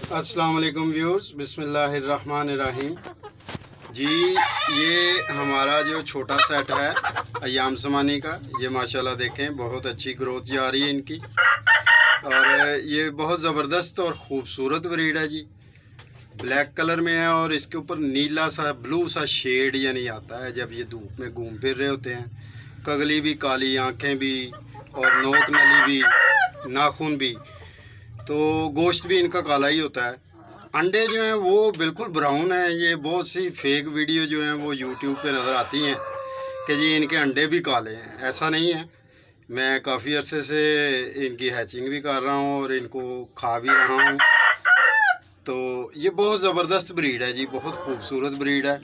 अस्सलाम वालेकुम व्यूअर्स, बिस्मिल्लाहिर्रहमानिर्रहीम। जी, ये हमारा जो छोटा सेट है अयाम समानी का, ये माशाल्लाह देखें बहुत अच्छी ग्रोथ जा रही है इनकी। और ये बहुत ज़बरदस्त और ख़ूबसूरत ब्रीड है जी। ब्लैक कलर में है और इसके ऊपर नीला सा ब्लू सा शेड यानी आता है जब ये धूप में घूम फिर रहे होते हैं। कगली भी काली, आँखें भी और नोक नली भी, नाखून भी, तो गोश्त भी इनका काला ही होता है। अंडे जो हैं वो बिल्कुल ब्राउन हैं। ये बहुत सी फेक वीडियो जो हैं वो यूट्यूब पे नज़र आती हैं कि जी इनके अंडे भी काले हैं। ऐसा नहीं है। मैं काफ़ी अरसे से इनकी हैचिंग भी कर रहा हूँ और इनको खा भी रहा हूँ। तो ये बहुत ज़बरदस्त ब्रीड है जी, बहुत खूबसूरत ब्रीड है।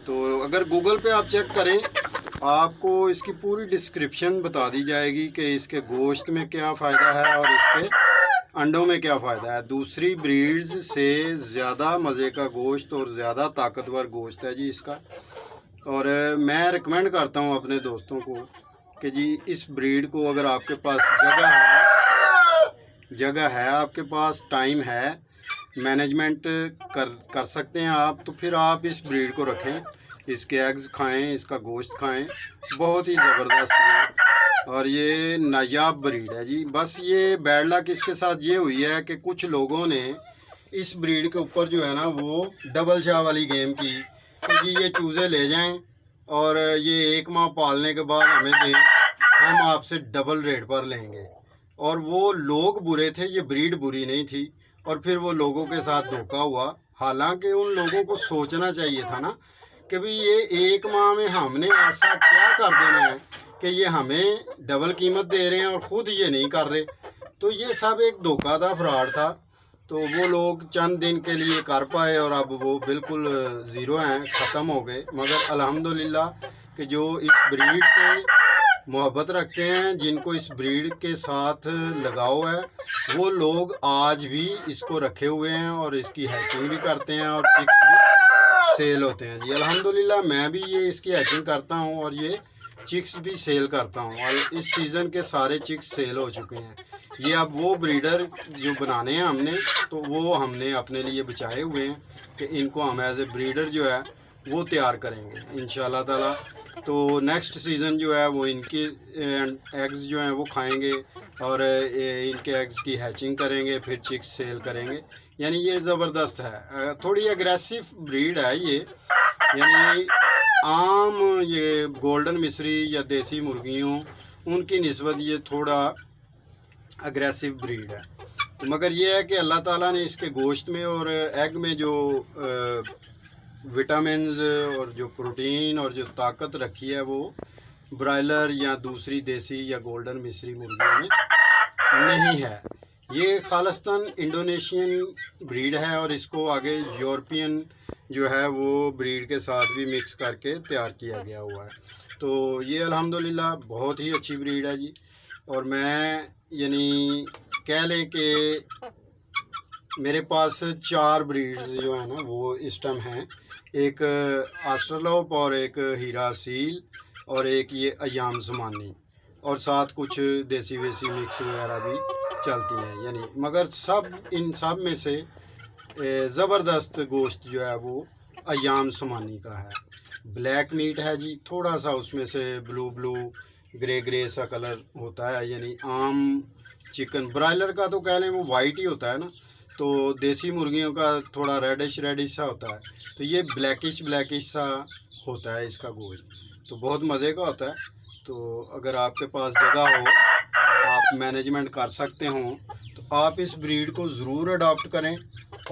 तो अगर गूगल पे आप चेक करें, आपको इसकी पूरी डिस्क्रिप्शन बता दी जाएगी कि इसके गोश्त में क्या फ़ायदा है और इसके अंडों में क्या फ़ायदा है। दूसरी ब्रीड्स से ज़्यादा मज़े का गोश्त और ज़्यादा ताकतवर गोश्त है जी इसका। और मैं रिकमेंड करता हूँ अपने दोस्तों को कि जी इस ब्रीड को, अगर आपके पास जगह है, आपके पास टाइम है, मैनेजमेंट कर सकते हैं आप, तो फिर आप इस ब्रीड को रखें। इसके एग्स खाएं, इसका गोश्त खाएं, बहुत ही ज़बरदस्त है और ये नायाब ब्रीड है जी। बस ये बैड लक इसके साथ ये हुई है कि कुछ लोगों ने इस ब्रीड के ऊपर जो है ना वो डबल शाह वाली गेम की, क्योंकि ये चूज़े ले जाएं और ये 1 माह पालने के बाद हमें दें, हम आपसे डबल रेट पर लेंगे। और वो लोग बुरे थे, ये ब्रीड बुरी नहीं थी। और फिर वो लोगों के साथ धोखा हुआ। हालांकि उन लोगों को सोचना चाहिए था ना कि भाई ये 1 माह में हमने ऐसा क्या कर देना है कि ये हमें डबल कीमत दे रहे हैं और ख़ुद ये नहीं कर रहे। तो ये सब एक धोखा था, फ्रॉड था। तो वो लोग चंद दिन के लिए कर पाए और अब वो बिल्कुल ज़ीरो हैं, ख़त्म हो गए। मगर अल्हम्दुलिल्लाह कि जो इस ब्रीड से मोहब्बत रखते हैं, जिनको इस ब्रीड के साथ लगाव है, वो लोग आज भी इसको रखे हुए हैं और इसकी हैचिंग भी करते हैं और चिक्स भी सेल होते हैं जी। अल्हम्दुलिल्लाह मैं भी ये इसकी हैचिंग करता हूँ और ये चिक्स भी सेल करता हूँ और इस सीज़न के सारे चिक्स सेल हो चुके हैं। ये अब वो ब्रीडर जो बनाने हैं हमने, तो वो हमने अपने लिए बचाए हुए हैं कि इनको हम एज ए ब्रीडर जो है वो तैयार करेंगे इंशाल्लाह ताला। तो नेक्स्ट सीज़न जो है वो इनके एग्स जो हैं वो खाएंगे और इनके एग्स की हैचिंग करेंगे, फिर चिक्स सेल करेंगे। यानी ये ज़बरदस्त है। थोड़ी एग्रेसिव ब्रीड है ये, यानी आम ये गोल्डन मिस्री या देसी मुर्गियों उनकी निस्बत ये थोड़ा एग्रेसिव ब्रीड है। तो मगर ये है कि अल्लाह ताला ने इसके गोश्त में और एग में जो विटामिन्स और जो प्रोटीन और जो ताकत रखी है वो ब्रायलर या दूसरी देसी या गोल्डन मिस्री मुर्गियों में नहीं है। ये खालिस्तान इंडोनेशियन ब्रीड है और इसको आगे यूरोपियन जो है वो ब्रीड के साथ भी मिक्स करके तैयार किया गया हुआ है। तो ये अल्हम्दुलिल्लाह बहुत ही अच्छी ब्रीड है जी। और मैं यानी कह लें कि मेरे पास 4 ब्रीड्स जो है ना वो इस टाइम हैं। एक ऑस्ट्रेलोप और एक हीरा सील और एक ये अयाम ज़मानी, और साथ कुछ देसी वेसी मिक्स वगैरह भी चलती हैं यानी। मगर इन सब में से ज़बरदस्त गोश्त जो है वो अयाम ज़मानी का है। ब्लैक मीट है जी, थोड़ा सा उसमें से ब्लू ग्रे सा कलर होता है। यानी आम चिकन ब्रायलर का तो कह लें वो वाइट ही होता है ना, तो देसी मुर्गियों का थोड़ा रेडिश सा होता है। तो ये ब्लैकिश सा होता है इसका गोश्त, तो बहुत मज़े का होता है। तो अगर आपके पास जगह हो, आप मैनेजमेंट कर सकते हो, तो आप इस ब्रीड को ज़रूर अडॉप्ट करें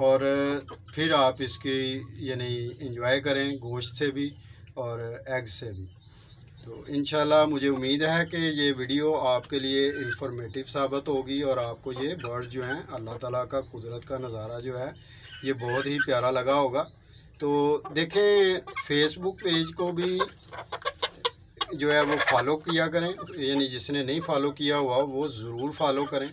और फिर आप इसकी यानी इंजॉय करें, गोश्त से भी और एग से भी। तो इंशाल्लाह मुझे उम्मीद है कि ये वीडियो आपके लिए इंफॉर्मेटिव साबित होगी और आपको ये बर्ड्स जो हैं, अल्लाह ताला का कुदरत का नज़ारा जो है ये बहुत ही प्यारा लगा होगा। तो देखें, फेसबुक पेज को भी जो है वो फॉलो किया करें, यानी जिसने नहीं फॉलो किया हुआ वो ज़रूर फॉलो करें।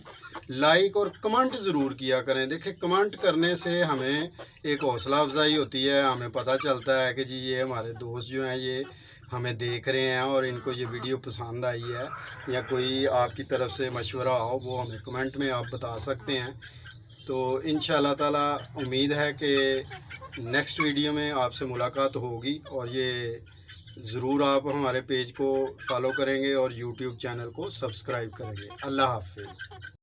लाइक और कमेंट ज़रूर किया करें। देखें, कमेंट करने से हमें एक हौसला अफजाई होती है, हमें पता चलता है कि जी ये हमारे दोस्त जो हैं ये हमें देख रहे हैं और इनको ये वीडियो पसंद आई है, या कोई आपकी तरफ से मशवरा हो वो हमें कमेंट में आप बता सकते हैं। तो इंशाल्लाह ताला उम्मीद है कि नेक्स्ट वीडियो में आपसे मुलाकात होगी, और ये ज़रूर आप हमारे पेज को फॉलो करेंगे और यूट्यूब चैनल को सब्सक्राइब करेंगे। अल्लाह हाफ़िज़।